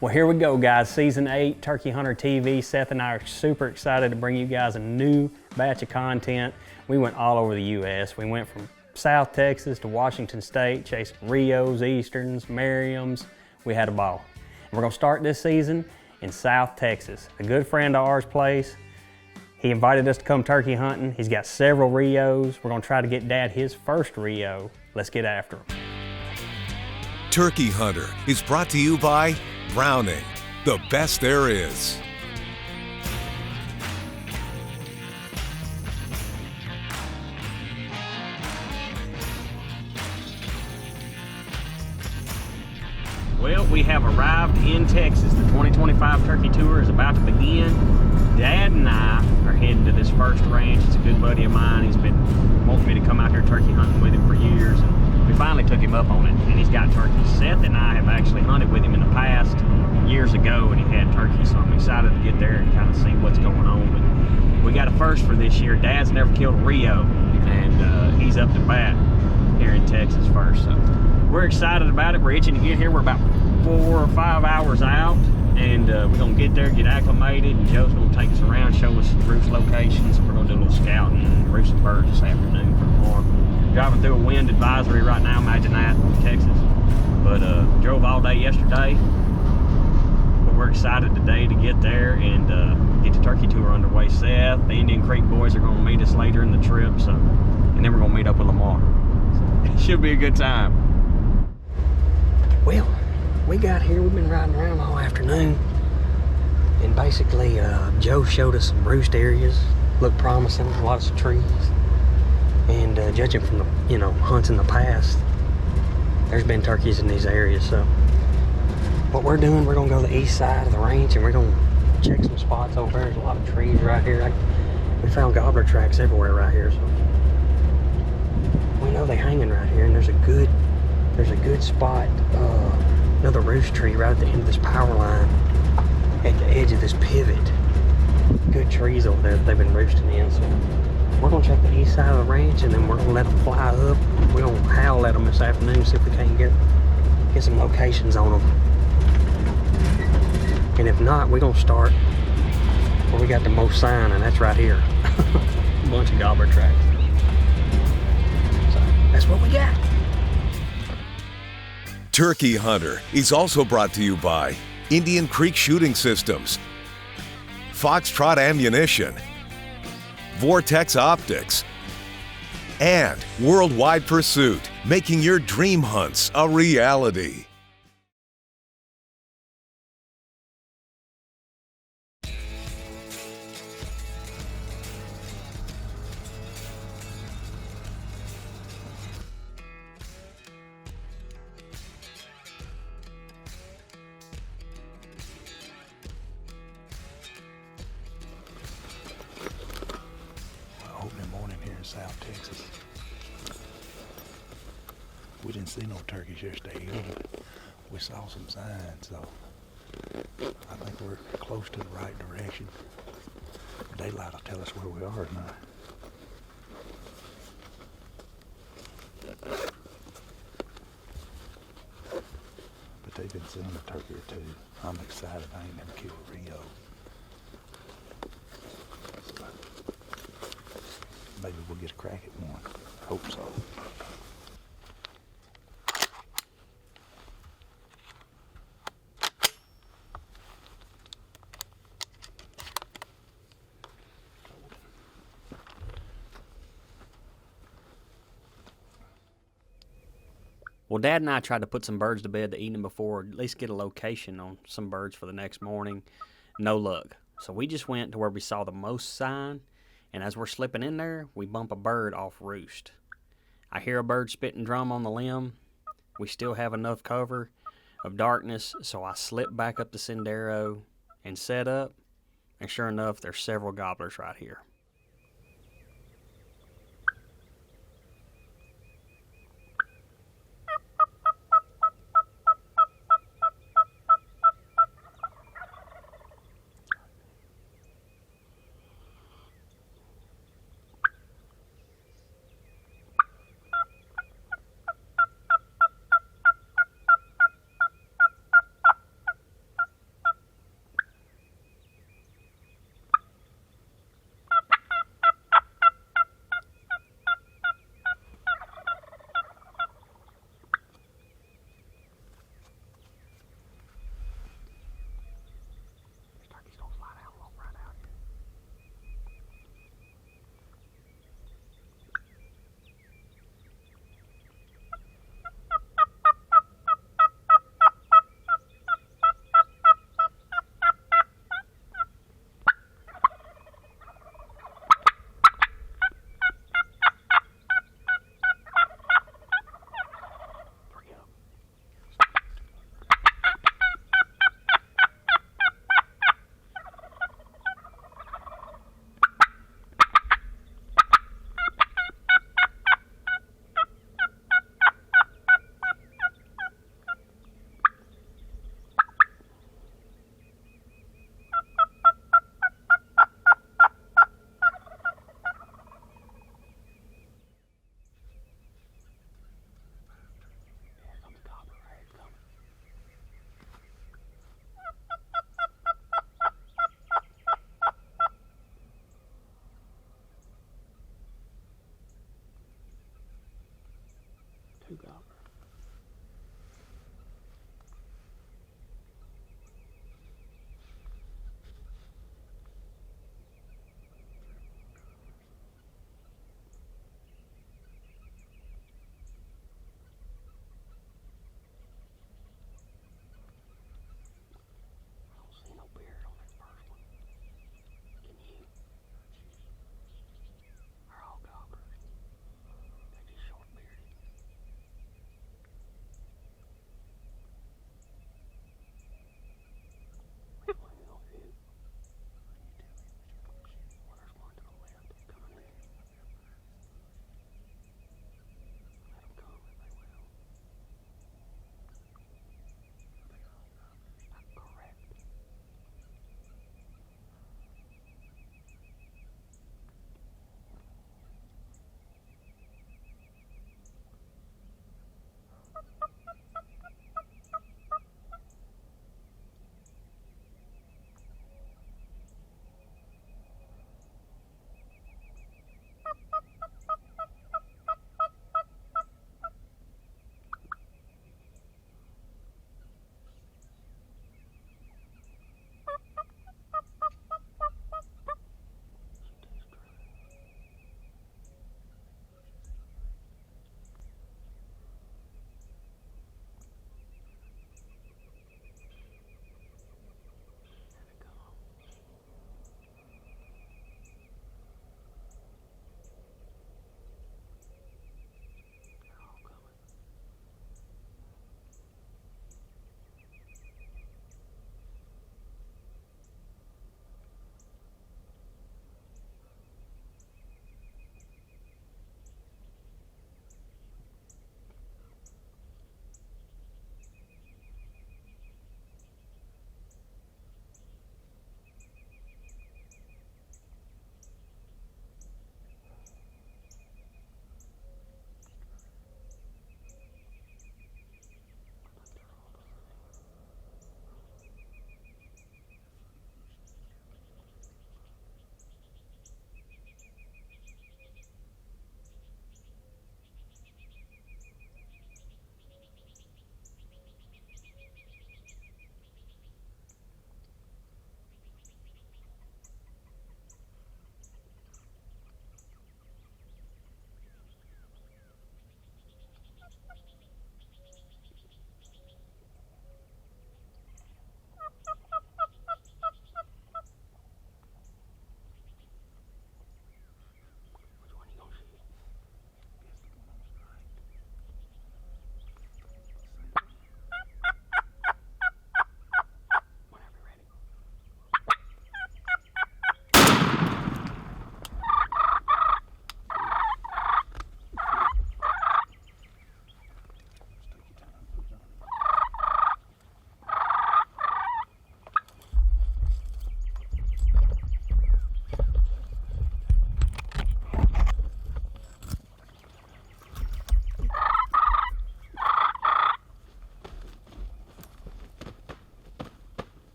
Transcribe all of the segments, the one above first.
Well, here we go, guys. Season 8, Turkey Hunter TV. Seth and I are super excited to bring you guys a new batch of content. We went all over the U.S. We went from South Texas to Washington State, chasing Rios, Easterns, Merriams. We had a ball. And we're gonna start this season in South Texas. A good friend of ours' place. He invited us to come turkey hunting. He's got several Rios. We're gonna try to get Dad his first Rio. Let's get after him. Turkey Hunter is brought to you by Browning, the best there is. Well, we have arrived in Texas. The 2025 Turkey Tour is about to begin. Dad and I are heading to this first ranch. It's a good buddy of mine. He's been wanting me to come out here turkey hunting with him for years. And we finally took him up on it, and he's got turkeys. Seth and I have actually hunted with him in the past years ago, and he had turkeys, so I'm excited to get there and kind of see what's going on. But we got a first for this year. Dad's never killed a Rio, and he's up to bat here in Texas first. So we're excited about it. We're itching to get here. We're about 4 or 5 hours out, and we're gonna get there, get acclimated, and Joe's gonna take us around, show us some roost locations. We're gonna do a little scouting and roost some birds this afternoon for tomorrow. Driving through a wind advisory right now, imagine that, in Texas. But drove all day yesterday. But we're excited today to get there and get the turkey tour underway. Seth, the Indian Creek boys are gonna meet us later in the trip, so, and then we're gonna meet up with Lamar. So, it should be a good time. Well, we got here, we've been riding around all afternoon, and basically Joe showed us some roost areas, looked promising, lots of trees, and judging from the hunts in the past, there's been turkeys in these areas. So what we're doing, we're gonna go to the east side of the range, and we're gonna check some spots over there. There's a lot of trees right here. We found gobbler tracks everywhere right here, so we know they're hanging right here, and there's a good spot, another roost tree right at the end of this power line at the edge of this pivot. Good trees over there that they've been roosting in. So we're gonna check the east side of the ranch, and then we're gonna let them fly up. We're gonna howl at them this afternoon, see if we can't get some locations on them. And if not, we're gonna start where we got the most sign, and that's right here. A bunch of gobbler tracks. So that's what we got. Turkey Hunter is also brought to you by Indian Creek Shooting Systems, Foxtrot Ammunition, Vortex Optics, and Worldwide Pursuit, making your dream hunts a reality. South Texas. We didn't see no turkeys yesterday either. We saw some signs, so I think we're close to the right direction. Daylight will tell us where we are tonight. But they've been seeing a turkey or two. I'm excited. I ain't never killed a Rio. Maybe we'll get a crack at one. Hope so. Well, Dad and I tried to put some birds to bed the evening before, at least get a location on some birds for the next morning. No luck. So we just went to where we saw the most sign, and as we're slipping in there, we bump a bird off roost. I hear a bird spitting drum on the limb. We still have enough cover of darkness, so I slip back up the Sendero and set up, and sure enough, there's several gobblers right here.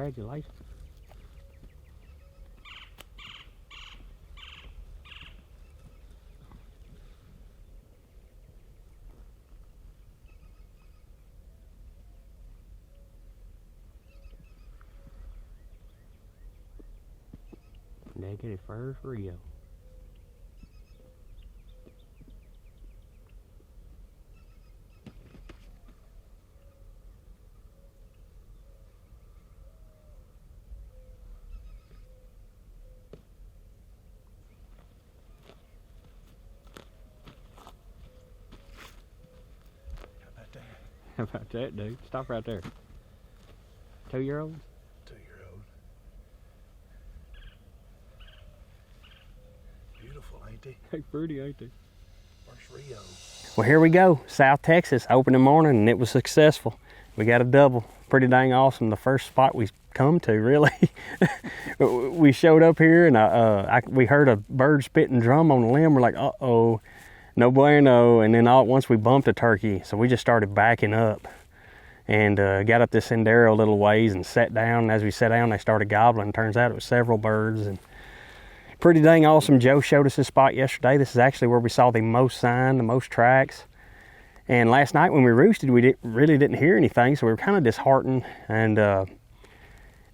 Congratulations. Dad get his first Rio. How about that, dude? Stop right there. 2-year-old? 2-year-old. Beautiful, ain't they? Hey, pretty, ain't they? First Rio. Well, here we go. South Texas, opening morning, and it was successful. We got a double. Pretty dang awesome. The first spot we come to, really. We showed up here, and we heard a bird spitting drum on the limb. We're like, uh-oh. No bueno, and then all at once we bumped a turkey, so we just started backing up and got up this Sendero a little ways and sat down. And as we sat down, they started gobbling. Turns out it was several birds, and pretty dang awesome. Joe showed us this spot yesterday. This is actually where we saw the most sign, the most tracks. And last night when we roosted, we really didn't hear anything, so we were kind of disheartened. And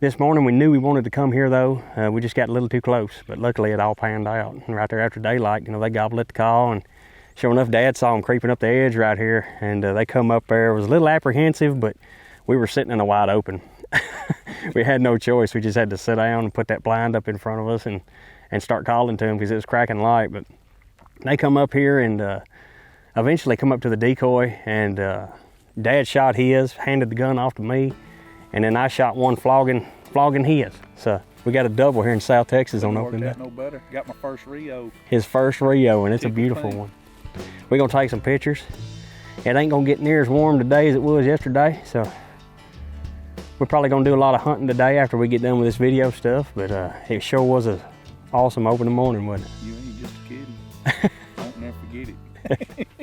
this morning we knew we wanted to come here, though. We just got a little too close, but luckily it all panned out. And right there after daylight, they gobbled at the call, and sure enough, Dad saw them creeping up the edge right here, and they come up there. It was a little apprehensive, but we were sitting in a wide open. We had no choice. We just had to sit down and put that blind up in front of us and start calling to them because it was cracking light. But they come up here and eventually come up to the decoy, and Dad shot his, handed the gun off to me, and then I shot one flogging his. So we got a double here in South Texas on opening day. No better. Got my first Rio. His first Rio, and it's a beautiful one. We're gonna take some pictures. It ain't gonna get near as warm today as it was yesterday, so we're probably gonna do a lot of hunting today after we get done with this video stuff, but it sure was an awesome opening morning, wasn't it? You ain't just kidding. Don't never forget it.